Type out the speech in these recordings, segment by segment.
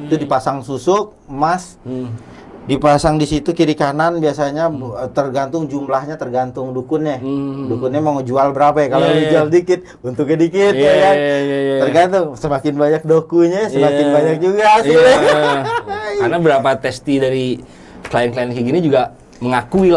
Itu dipasang susuk, emas. Dipasang di situ kiri kanan biasanya tergantung jumlahnya, tergantung dukunnya. Dukunnya mau ngejual berapa ya? Kalau jual dikit, untungnya dikit ya kan. Tergantung semakin banyak dokunya, semakin banyak juga hasilnya. Karena berapa testi dari klien-klien kayak gini juga mengakui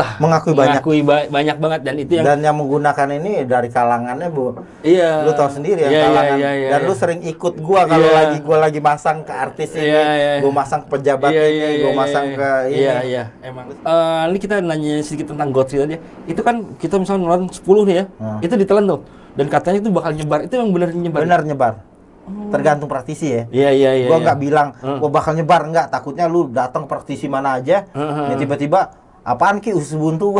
banyak banget, dan itu yang menggunakan ini dari kalangannya, Bu. Iya. Lu tahu sendiri ya kalangan. Dan lu sering ikut gua kalau gua lagi masang ke artis ini, gua masang ke pejabat ini, gua masang ke ini. Iya, emang. Ini kita nanya sedikit tentang Godfrey tadi ya. Itu kan kita misalnya nonton 10 nih ya. Itu ditelan tuh. Dan katanya itu bakal nyebar. Itu yang benar nyebar. Benar nyebar. Tergantung praktisi ya. Iya. Gua nggak bilang gua bakal nyebar, enggak. Takutnya lu datang praktisi mana aja, ya tiba-tiba apaan ki usus buntu.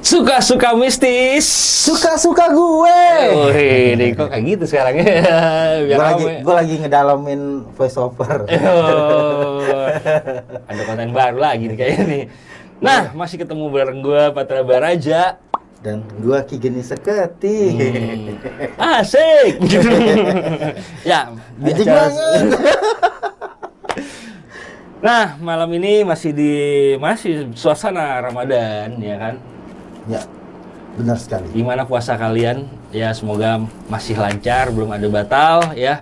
Suka-suka mistis. Suka-suka gue. Ini kok kayak gitu sekarang ya. Gue lagi ngedalamin voice over. Ada konten baru lagi nih kayaknya nih. Nah, masih ketemu bareng gue Patra Baraja dan gue Ki Geni Seketi. Asik. Ya, biasa. Nah, malam ini masih suasana Ramadan ya kan? Ya, benar sekali. Gimana puasa kalian? Ya, semoga masih lancar, belum ada batal ya.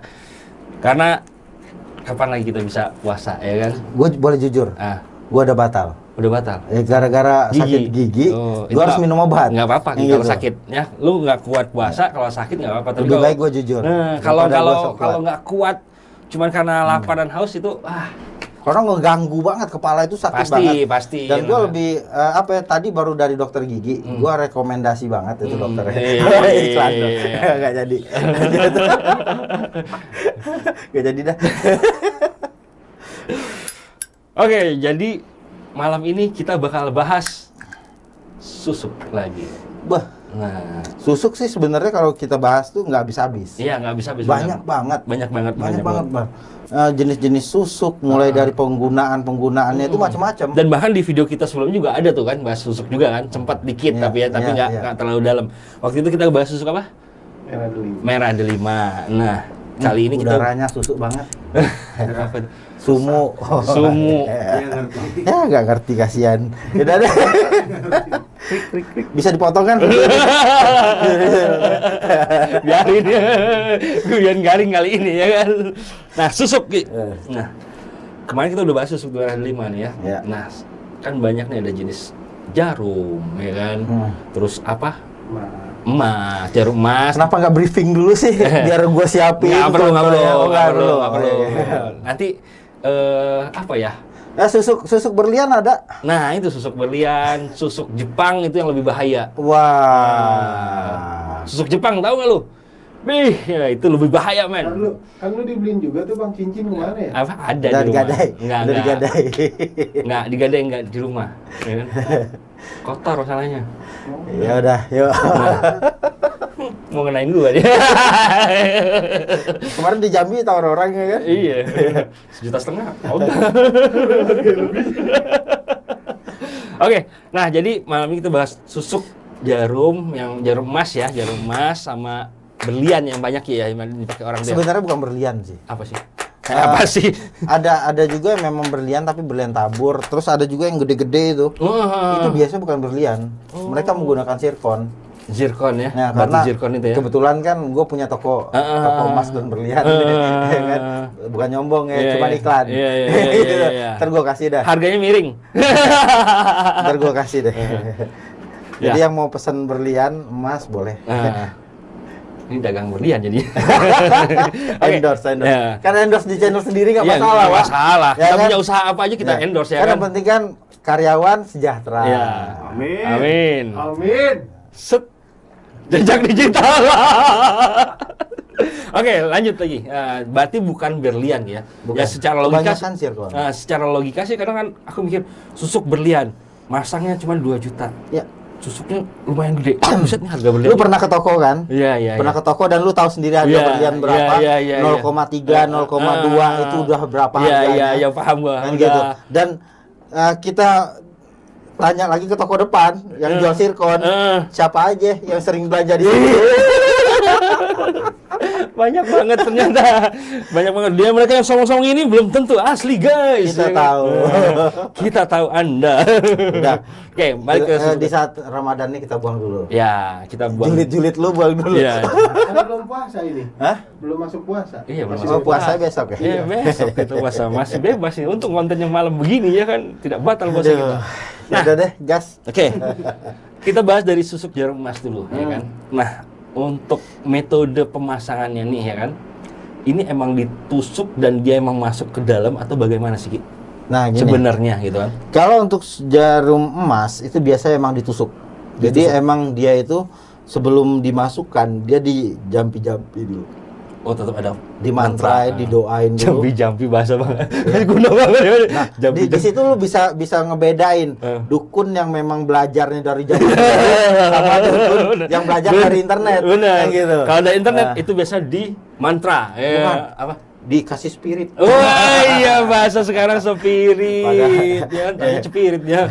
Karena kapan lagi kita bisa puasa ya kan? Gue boleh jujur. Gue udah batal. Udah batal? Ya, gara-gara sakit gigi, gue harus minum obat. Nggak apa-apa gitu. Kalau sakit ya. Lu nggak kuat puasa, kalau sakit nggak apa-apa. Lebih baik gue jujur. Kalau nggak kuat, cuman karena lapar dan haus itu, orang ngeganggu banget, kepala itu sakit banget. Pasti. Dan gue lebih tadi baru dari dokter gigi, gue rekomendasi banget itu dokternya. Iklan dong. Nggak jadi. Nggak jadi dah. Oke, jadi malam ini kita bakal bahas susuk lagi. Nah, susuk sih sebenarnya kalau kita bahas tuh nggak habis-habis. Iya, nggak habis-habis. Banyak banget. Bang. Jenis-jenis susuk, mulai dari penggunaannya itu macam-macam. Dan bahkan di video kita sebelumnya juga ada tuh kan bahas susuk juga kan, sempat dikit tapi nggak terlalu dalam. Waktu itu kita bahas susuk apa? Merah delima. Nah, kali ini udaranya susuk banget. Apa? Sumu. Ya nggak ngerti, kasihan. Udah deh. Bisa dipotong kan? Biarin garing kali ini ya kan. Nah, susuk. Nah, kemarin kita udah bahas susuk darah 5 nih ya. Nah, kan banyak nih, ada jenis jarum ya kan. Terus apa? Emas, jarum emas. Kenapa nggak briefing dulu sih? Biar gue siapin. Nggak perlu. Nanti apa ya? Susuk berlian ada. Nah, itu susuk berlian, susuk Jepang itu yang lebih bahaya. Wah. Susuk Jepang tahu nggak lu? Ya, itu lebih bahaya, men. Kan lu dibeliin juga tuh Bang cincin kemana ya? Apa? Ada di rumah. Nggak digadai, nggak di rumah. Ya kan? Kotor masalahnya. Ya udah, yuk. Mau ngenain gua dia. Kemarin di Jambi tawar orang ya kan? Iya. 1,5 juta. Oke, nah jadi malam ini kita bahas susuk jarum, yang jarum emas ya, jarum emas sama berlian yang banyak ya yang dipakai orang. Sebenarnya bukan berlian sih. Apa sih? Apa sih? Ada juga yang memang berlian tapi berlian tabur. Terus ada juga yang gede-gede itu. Itu biasanya bukan berlian. Mereka menggunakan zirkon. Zirkon ya? Nah, batu karena zirkon itu ya? Kebetulan kan gue punya toko emas dan berlian. Kan? Bukan nyombong ya, cuma iklan. Iya. Ntar gue kasih dah. Harganya miring. Ntar gue kasih deh. Jadi yang mau pesen berlian, emas boleh. Ini dagang berlian jadi. Endorse. Karena endorse di channel sendiri nggak masalah. Nggak masalah. Ya, kita kan? punya usaha apa aja kita endorse ya kan. Yang penting kan karyawan sejahtera. Ya. Amin. Set. Jejak digital. Oke, lanjut lagi. Berarti bukan berlian ya. Bukan. Ya secara logika. Secara logika sih kadang kan aku mikir susuk berlian masangnya cuma 2 juta. Ya. Susuknya lumayan gede. Buset nih harga berlian. Lu pernah ke toko kan? Iya. Pernah ke toko dan lu tahu sendiri harga berlian berapa? 0,3, 0,2 itu udah berapa harganya? Iya, paham gua. Kan gitu. Dan kita tanya lagi ke toko depan yang jual sirkon, siapa aja yang sering belanja di sini? Banyak banget ternyata. Banyak banget. Mereka yang songong-songong ini belum tentu asli, guys. Kita tahu. Kita tahu Anda. Udah. Oke, balik ke di saat Ramadan ini kita buang dulu. Ya, kita buang. Julid-julid lu buang dulu. Iya. Karena belum puasa ini. Hah? Belum masuk puasa. Iya, belum Oh, puasa besok ya? Iya, besok kita puasa. Masih bebas ini. Untuk konten yang malam begini ya kan tidak batal puasa Aduh. kita. Nah, udah deh, gas. Oke. Kita bahas dari susuk jarum emas dulu, ya kan. Nah, untuk metode pemasangannya nih ya kan. Ini emang ditusuk dan dia emang masuk ke dalam atau bagaimana sih, Ki? Nah, gini. Sebenarnya gitu kan. Kalau untuk jarum emas itu biasanya emang ditusuk. Jadi emang dia itu sebelum dimasukkan dia dijampi-jampi dulu. Oh, tetap ada Dimantra, didoain dulu. Jampi-jampi bahasa banget. Guna banget. Nah, di situ lu bisa ngebedain dukun yang memang belajarnya dari zaman sama dukun yang belajar dari internet. Benar. Kayak gitu. Kalau ada internet itu biasa di mantra. Bukan. Apa? Dikasih spirit. Oh iya, bahasa sekarang spirit. Ya, tanya spirit ya.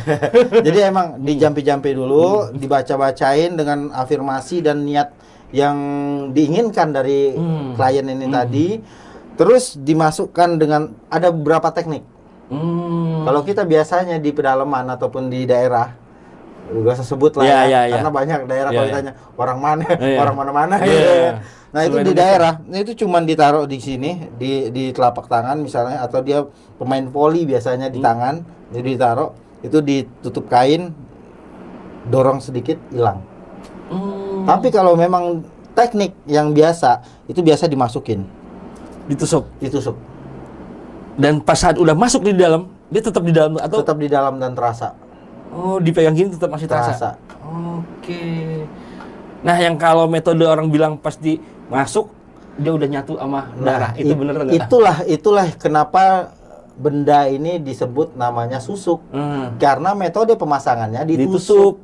Jadi emang dijampi-jampi dulu, dibaca-bacain dengan afirmasi dan niat yang diinginkan dari klien ini tadi. Terus dimasukkan dengan ada beberapa teknik. Kalau kita biasanya di pedalaman ataupun di daerah, gak usah sebut lah karena banyak daerah kalau ditanya orang mana, orang mana-mana gitu. Nah, itu di daerah, itu cuman ditaruh di sini, di telapak tangan misalnya, atau dia pemain voli biasanya di tangan, jadi ditaruh, itu ditutup kain, dorong sedikit, hilang. Tapi kalau memang teknik yang biasa, itu biasa dimasukin. Ditusuk. Dan pas saat udah masuk di dalam, dia tetap di dalam atau tetap di dalam dan terasa. Oh, dipegang gini tetap masih terasa. Terasa. Oke. Nah, yang kalau metode orang bilang pas masuk dia udah nyatu sama darah, itu bener nggak? Itulah kenapa benda ini disebut namanya susuk. Karena metode pemasangannya ditusuk.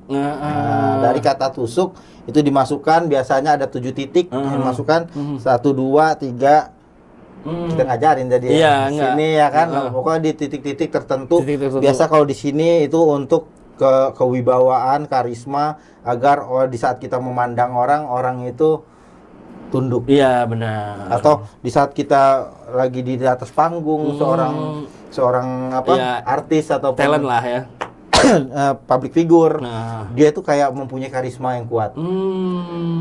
Dari kata tusuk itu dimasukkan, biasanya ada 7 titik yang dimasukkan, 1, 2, 3. Kita ngajarin jadi sini ya kan. Pokoknya di titik-titik tertentu. Biasa kalau di sini itu untuk kewibawaan, karisma, agar di saat kita memandang orang itu tunduk. Iya, benar. Atau di saat kita lagi di atas panggung, seorang artis ataupun talent lah ya. public figure. Dia itu kayak mempunyai karisma yang kuat.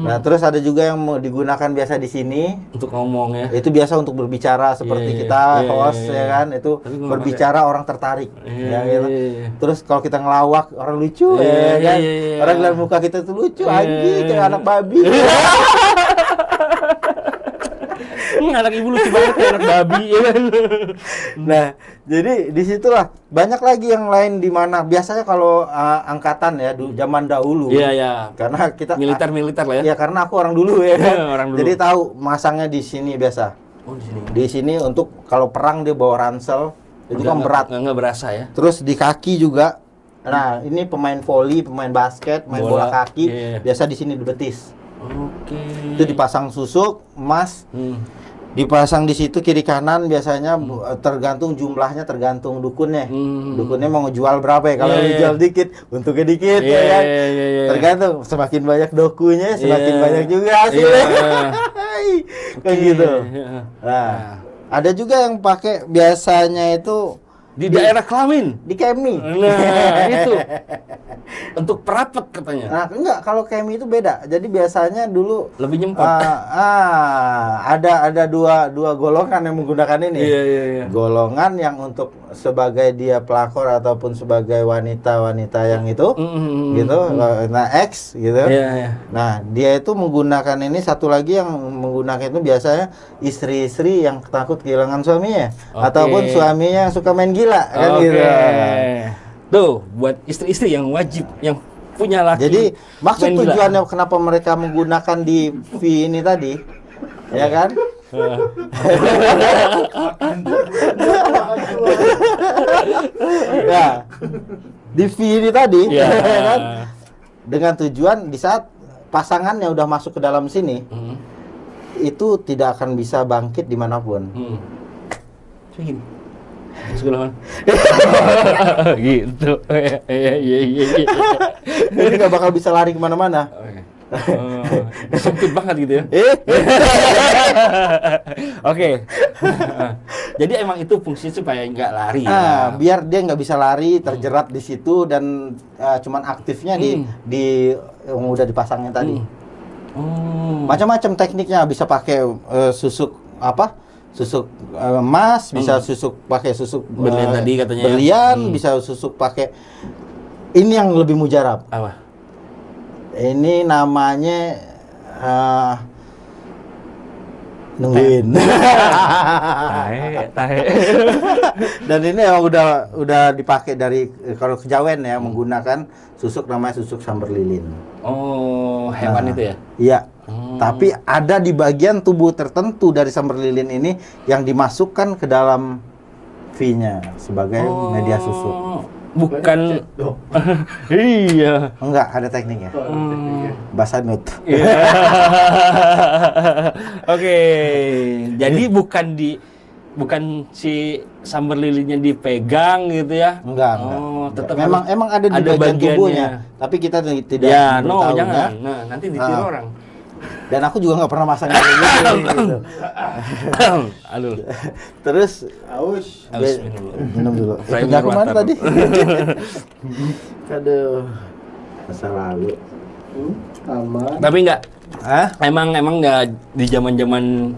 Nah, terus ada juga yang digunakan biasa di sini untuk ngomong ya. Itu biasa untuk berbicara seperti kita host ya kan, itu berbicara orang tertarik. Gitu. Terus kalau kita ngelawak orang lucu ya kan. Orang lihat muka kita tuh lucu anjing kayak anak babi. Anak ibu lucu banget kayak anak babi ya kan. Nah, jadi disitulah banyak lagi yang lain di mana biasanya kalau angkatan ya zaman dahulu. Iya. Karena kita militer lah ya. Iya, karena aku orang dulu ya kan. Orang dulu. Jadi tahu masangnya di sini biasa. Oh, di sini. Di sini untuk kalau perang dia bawa ransel, itu kan berat. Nggak berasa ya. Terus di kaki juga. Nah, ini pemain voli, pemain basket, main bola kaki, biasa di sini di betis. Oke. Itu dipasang susuk emas. Dipasang di situ kiri kanan, biasanya tergantung jumlahnya, tergantung dukunnya. Dukunnya mau ngejual berapa ya? Kalau jual dikit, untungnya dikit ya kan. Tergantung, semakin banyak dokunya, semakin banyak juga hasilnya. Kayak gitu. Nah, ada juga yang pakai biasanya itu di daerah kelamin, di kemi. Nah, itu untuk perapat katanya. Nah, enggak, kalau kemi itu beda. Jadi biasanya dulu lebih nyempot. Ada dua golongan yang menggunakan ini. Iya. Golongan yang untuk sebagai dia pelakor ataupun sebagai wanita yang itu, gitu. Nah, X gitu. Iya. Nah, dia itu menggunakan ini. Satu lagi yang menggunakan itu biasanya istri-istri yang takut kehilangan suaminya, ataupun suaminya yang suka main gila kan gitu. Tuh, buat istri-istri yang wajib, yang punya laki. Jadi maksud tujuannya kenapa mereka menggunakan di V ini tadi, ya kan? Ya, di V ini tadi, ya kan? Dengan tujuan di saat pasangannya udah masuk ke dalam sini, itu tidak akan bisa bangkit dimanapun. Sebelah mana? Gitu. Iya. Jadi nggak bakal bisa lari kemana-mana. Sempit banget gitu ya. Oke. Jadi emang itu fungsi supaya nggak lari. Biar dia nggak bisa lari, terjerat di situ dan cuman aktifnya di yang udah dipasangnya tadi. Macam-macam tekniknya, bisa pakai susuk susuk emas, bisa susuk pakai susuk berlian tadi katanya. Berlian, bisa susuk pakai ini yang lebih mujarab. Apa? Ini namanya nungguin. Tahe. Dan ini emang udah dipakai dari kalau kejawen ya, menggunakan susuk namanya susuk samber lilin. Oh, hewan itu ya? Iya. Tapi ada di bagian tubuh tertentu dari samber lilin ini yang dimasukkan ke dalam V-nya sebagai media susuk. Bukan. Iya. Enggak, ada tekniknya. Basanut. Oke. Jadi bukan si samber lilinnya dipegang gitu ya? Enggak. Tetap memang ada di bagian tubuhnya. Tapi kita tidak ya, tahu. Jangan. Nah, nanti ditiru orang. Dan aku juga nggak pernah masang kayak gitu. Alul. Terus Aus. minum dulu. Punya aku mana tadi? Aduh. Masa lalu. Aman. Tapi enggak. Emang enggak di zaman-zaman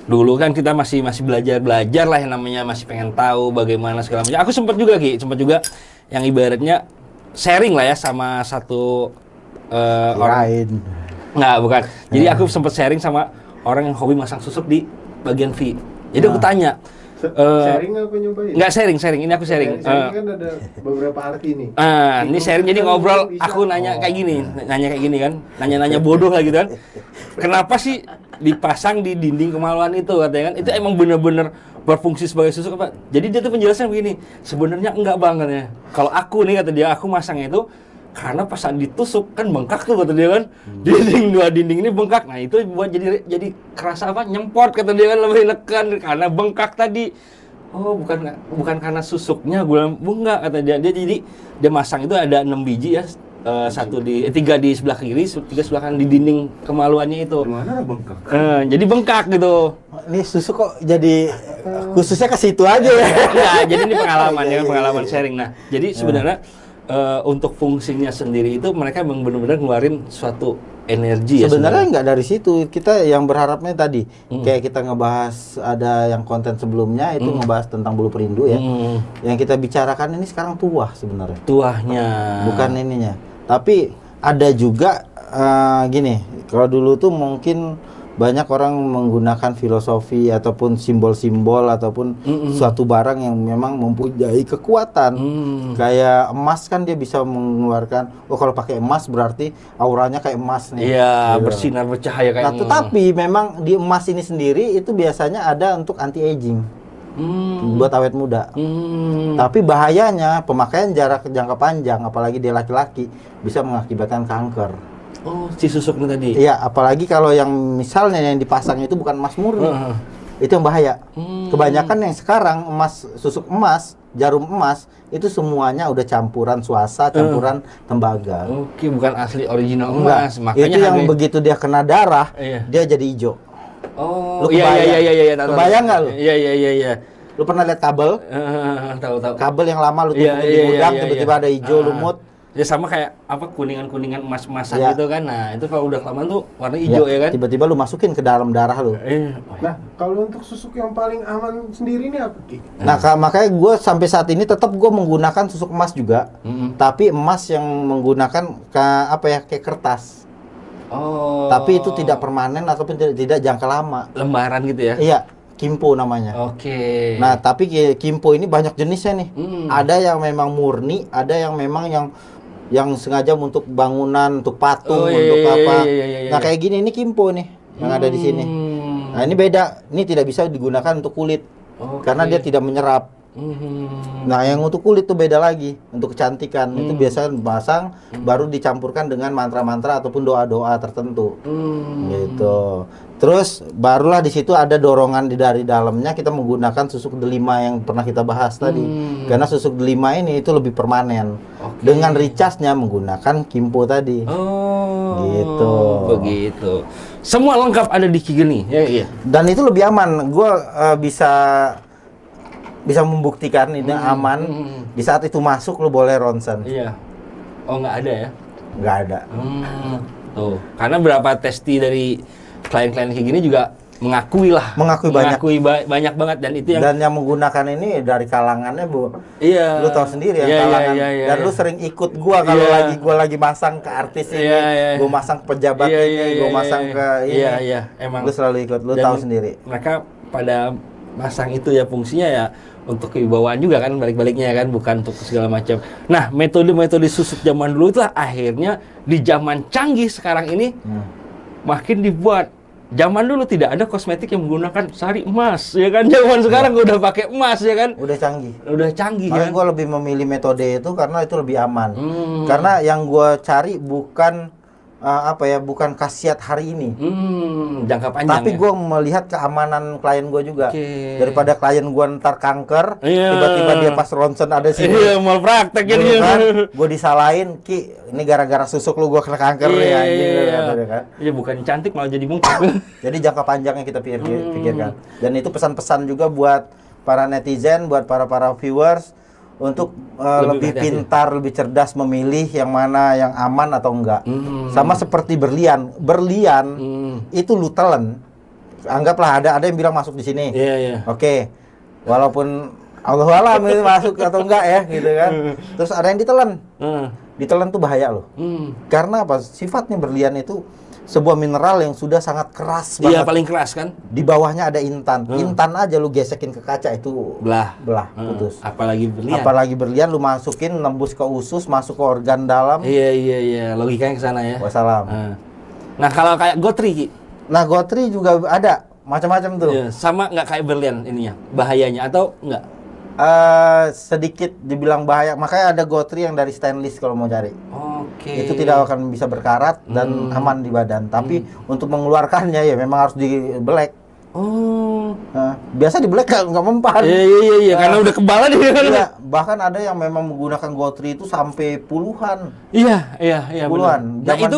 dulu kan kita masih belajar lah, yang namanya masih pengen tahu bagaimana segala macam. Aku sempat juga yang ibaratnya sharing lah ya sama satu orang. Nggak, bukan. Jadi aku sempat sharing sama orang yang hobi masang susuk di bagian V. Jadi aku tanya. Sharing apa nyobain? Nggak sharing. Ini aku sharing. Sharing kan ada beberapa arti nih. Ini sharing jadi ngobrol. Aku nanya kayak gini, kan. Nanya bodoh lah gitu kan. Kenapa sih dipasang di dinding kemaluan itu katanya kan? Itu emang bener-bener berfungsi sebagai susuk apa? Jadi dia tuh penjelasan begini. Sebenarnya enggak banget ya. Kalau aku nih kata dia, aku masangnya itu karena pas ditusuk kan bengkak tuh kata dia kan. Dua dinding ini bengkak. Nah, itu buat jadi kerasa apa? Nyempot kata dia kan, lebih nekan karena bengkak tadi. Oh, bukan karena susuknya, gue enggak kata dia. Jadi dia masang itu ada 6 biji ya. 3 di sebelah kiri, 3 sebelah kanan di dinding kemaluannya itu. Gimana bengkak? Jadi bengkak gitu. Ini susuk kok jadi khususnya ke situ aja ya. Nah, jadi ini pengalaman sharing. Nah, jadi sebenarnya untuk fungsinya sendiri itu mereka memang benar-benar ngeluarin suatu energi ya. Sebenarnya nggak dari situ. Kita yang berharapnya tadi kayak kita ngebahas, ada yang konten sebelumnya itu ngebahas tentang bulu perindu ya. Yang kita bicarakan ini sekarang tuah sebenarnya. Tuahnya. Bukan ininya. Tapi ada juga gini, kalau dulu tuh mungkin banyak orang menggunakan filosofi ataupun simbol-simbol ataupun suatu barang yang memang mempunyai kekuatan. Kayak emas kan dia bisa mengeluarkan, kalau pakai emas berarti auranya kayak emas nih. Iya, bersinar bercahaya kayak. Nah, tetapi memang di emas ini sendiri itu biasanya ada untuk anti aging. Buat awet muda. Tapi bahayanya pemakaian jangka panjang, apalagi dia laki-laki, bisa mengakibatkan kanker. Oh, si susuk ini tadi. Iya, apalagi kalau yang misalnya yang dipasang itu bukan emas murni. Itu yang bahaya. Kebanyakan yang sekarang susuk emas, jarum emas itu semuanya udah campuran swasta, campuran tembaga. Oke, bukan asli original emas. Makanya itu yang begitu dia kena darah, dia jadi hijau. Oh, iya. Kebayang nggak lu? Iya. Lu pernah lihat kabel? Tahu. Kabel yang lama lu tumpuk di gudang, tiba-tiba ada hijau lumut. Ya sama kayak kuningan-kuningan emas-emasan gitu kan. Nah, itu kalau udah lama tuh warna hijau ya kan. Tiba-tiba lu masukin ke dalam darah lu. Nah, kalau untuk susuk yang paling aman sendiri ini apa, Ki? Nah, makanya gue sampai saat ini tetap gue menggunakan susuk emas juga. Tapi emas yang menggunakan kayak kertas. Oh. Tapi itu tidak permanen ataupun tidak jangka lama. Lembaran gitu ya? Iya, kimpo namanya. Oke. Nah, tapi kimpo ini banyak jenisnya nih. Ada yang memang murni, ada yang memang yang sengaja untuk bangunan, untuk patung, untuk apa. Nah, kayak gini ini kimpo nih yang ada di sini. Nah, ini beda. Ini tidak bisa digunakan untuk kulit. Karena dia tidak menyerap. Nah, yang untuk kulit tuh beda lagi, untuk kecantikan. Itu biasanya dipasang baru dicampurkan dengan mantra-mantra ataupun doa-doa tertentu. Gitu. Terus barulah di situ ada dorongan dari dalamnya kita menggunakan susuk delima yang pernah kita bahas tadi. Karena susuk delima ini itu lebih permanen. Dengan recharge-nya menggunakan Kimpo tadi. Gitu. Begitu. Semua lengkap ada di Ki Geni. Ya, iya. Dan itu lebih aman. Gua bisa membuktikan ini aman. Di saat itu masuk lu boleh ronsen. Iya. Oh, nggak ada ya? Nggak ada. Tuh. Karena berapa testi dari klien-klien kayak gini juga mengakui banyak banget, dan itu yang menggunakan ini dari kalangannya, Bu. Iya. Lu tahu sendiri kalangan. Dan lu sering ikut gua kalau gua lagi masang ke artis ini, gua masang ke pejabat ini, gua masang ke ini. Iya, emang. Lu selalu ikut, lu tahu sendiri. Mereka pada masang itu ya fungsinya ya untuk kewibawaan juga kan, balik-baliknya kan, bukan untuk segala macam. Nah, metode-metode susuk zaman dulu itu akhirnya di zaman canggih sekarang ini makin dibuat. Zaman dulu tidak ada kosmetik yang menggunakan sari emas, ya kan? Zaman sekarang udah pakai emas, ya kan? Udah canggih. Makanya kan? Gue lebih memilih metode itu karena itu lebih aman. Karena yang gue cari bukan bukan khasiat hari ini. Jangka panjang. Tapi gue melihat keamanan klien gue juga. Daripada klien gue ntar kanker, tiba-tiba dia pas ronsen ada sini. Iya, mau praktek ini. Kan? Gue disalahin, Ki, ini gara-gara susuk lu gue kena kanker ya. Kan? Iya, bukan cantik malah jadi mungkin. Jadi jangka panjangnya kita pikirkan. Dan itu pesan-pesan juga buat para netizen, buat para viewers. Untuk lebih pintar, lebih cerdas memilih yang mana yang aman atau enggak. Sama seperti berlian. Berlian itu lu telen. Anggaplah ada yang bilang masuk di sini. Oke. Walaupun Allahualam itu masuk atau enggak ya, gitu kan. Terus ada yang ditelan. Ditelan tuh bahaya loh. Karena apa? Sifatnya berlian itu sebuah mineral yang sudah sangat keras banget. Iya, paling keras kan. Di bawahnya ada intan. Intan aja lu gesekin ke kaca itu belah, putus. Apalagi berlian lu masukin nembus ke usus, masuk ke organ dalam. Iya. Logikanya ke sana ya. Wassalam. Nah, kalau kayak gotri, Ki. Nah, gotri juga ada macam-macam tuh. Iya, sama nggak kayak berlian ininya? Bahayanya atau enggak? Sedikit dibilang bahaya. Makanya ada gotri yang dari stainless kalau mau cari. Itu tidak akan bisa berkarat dan aman di badan. Tapi untuk mengeluarkannya ya memang harus di-black. Biasa di-black nggak mempan. Iya, karena udah kebalan dia kan. Iya, bahkan ada yang memang menggunakan gotri itu sampai puluhan. Iya, puluhan. Nah, itu.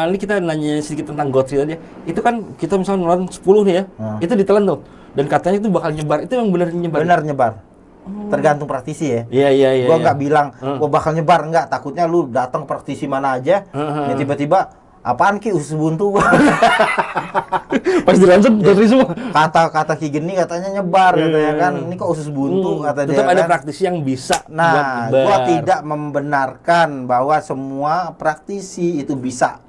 Ini kita nanya sedikit tentang gotri aja. Itu kan kita misalnya ngeluarin 10 nih ya. Itu ditelan tuh. Dan katanya itu bakal nyebar. Itu yang benar nyebar. Benar nyebar. Tergantung praktisi ya. Iya. Gua nggak bilang, gua bakal nyebar, enggak. Takutnya lu datang praktisi mana aja, ya tiba-tiba apaan Ki, usus buntu. Pas dilansut gotri semua. Kata Ki Geni katanya nyebar, katanya kan. Ini kok usus buntu, kata dia. Tetap ada kan praktisi yang bisa. Nah, gua tidak membenarkan bahwa semua praktisi itu bisa.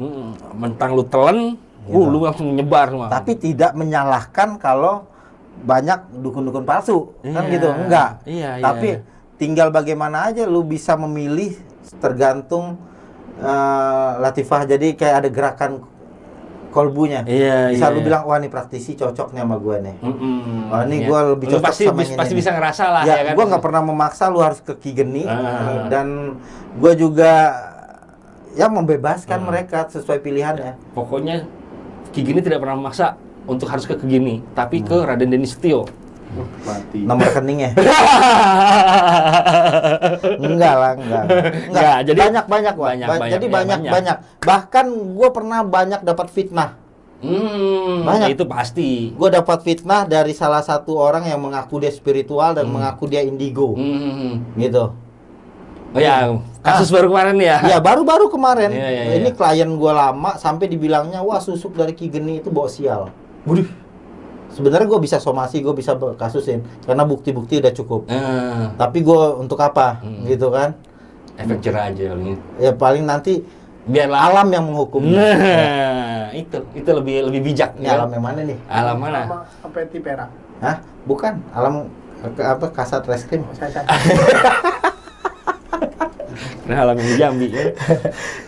Mentang lu telan, lu langsung nyebar semua. Tapi tidak menyalahkan kalau banyak dukun-dukun palsu, kan gitu, enggak. Tapi tinggal bagaimana aja lu bisa memilih, tergantung latifah. Jadi kayak ada gerakan kolbunya. Bisa lu bilang, wah ini praktisi cocok nih sama gua nih. Wah ini gua lebih cocok sama ini. Pasti bisa ngerasa lah ya kan. Gua nggak pernah memaksa lu harus ke Ki Geni. Dan gua juga ya membebaskan mereka sesuai pilihannya. Pokoknya Ki Geni tidak pernah memaksa untuk harus ke Geni, tapi ke Raden Deni Setio. Nomor rekeningnya? enggak. Jadi banyak. Jadi banyak. Bahkan gue pernah banyak dapat fitnah. Banyak. Itu pasti. Gue dapat fitnah dari salah satu orang yang mengaku dia spiritual dan mengaku dia indigo. Gitu. Oh ya, kasus baru kemarin ya? Ya, baru-baru kemarin. Ini Iya. klien gue lama sampai dibilangnya, wah susuk dari Ki Geni itu bawa sial. Sebenarnya gue bisa somasi, gue bisa kasusin karena bukti-bukti udah cukup. Tapi gue untuk apa, gitu kan? Efek jerah aja paling. Ya paling nanti biarlah alam yang menghukum. Itu lebih bijak. Ini alam yang mana nih? Alam mana? Apa Tipera? Hah? Bukan. Alam Kasat Reskrim. Nah, alam yang di Jambi ya.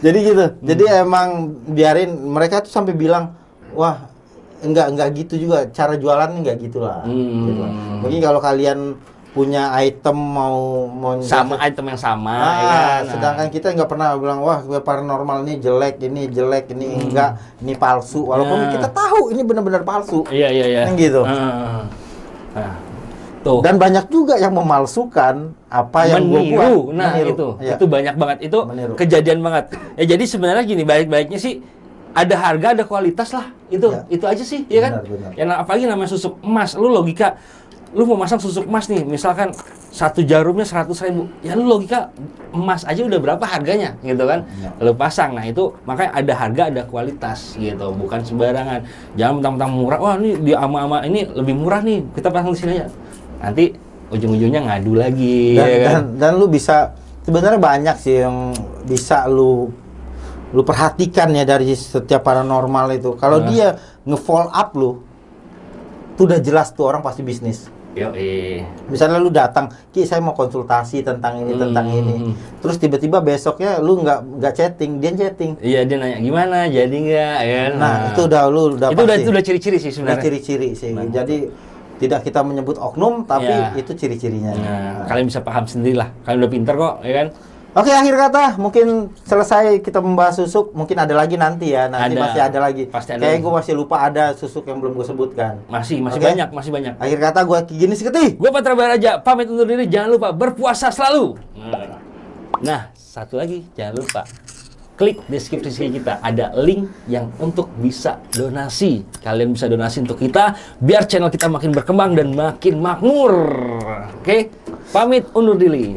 Jadi gitu. Jadi emang biarin mereka tuh sampai bilang, wah enggak gitu juga, cara jualannya enggak gitulah. Gitu. Mungkin kalau kalian punya item mau sama item yang sama, ya kan? Nah. Sedangkan kita nggak pernah bilang wah paranormal ini jelek, ini enggak, ini palsu. Walaupun kita tahu ini benar-benar palsu. Iya. Kan gitu. Nah, tuh. Dan banyak juga yang memalsukan apa yang gue buat. Nah, Meniru. itu banyak banget. Itu Meniru. kejadian banget. Ya jadi sebenarnya gini, baik-baiknya sih ada harga, ada kualitas lah. Itu aja sih, ya kan? Benar. Ya apalagi namanya susuk emas. Lu logika, lu mau masang susuk emas nih, misalkan satu jarumnya 100.000. Ya lu logika emas aja udah berapa harganya, gitu kan? Ya. Lu pasang. Nah, itu makanya ada harga, ada kualitas gitu, bukan sembarangan. Jangan mentang-mentang murah. Wah, ini di ama-ama ini lebih murah nih. Kita pasang di sini aja. Nanti ujung-ujungnya ngadu lagi, dan lu bisa, sebenarnya banyak sih yang bisa lu perhatikan ya dari setiap paranormal itu. Kalau dia nge-follow up lu, tuh udah jelas tuh orang pasti bisnis. Misalnya lu datang, Ki saya mau konsultasi tentang ini, terus tiba-tiba besoknya lu nggak chatting, dia chatting. Iya, dia nanya gimana, jadi nggak, ya. Nah, itu udah pasti. Itu udah ciri-ciri sih sebenarnya. Udah ciri-ciri sih. Nah, jadi tidak kita menyebut oknum, tapi itu ciri-cirinya. Nah, kalian bisa paham sendirilah. Kalian udah pinter kok, ya kan? Oke, akhir kata mungkin selesai kita membahas susuk. Mungkin ada lagi nanti ya. Nanti masih ada lagi. Kayak gue masih lupa ada susuk yang belum gue sebutkan. Masih Okay? masih banyak. Akhir kata gue Gini Seketi. Gue Patra Baraja, pamit undur diri. Jangan lupa berpuasa selalu. Nah, satu lagi jangan lupa klik deskripsi kita, ada link yang untuk bisa donasi. Kalian bisa donasi untuk kita biar channel kita makin berkembang dan makin makmur. Oke? Pamit undur diri.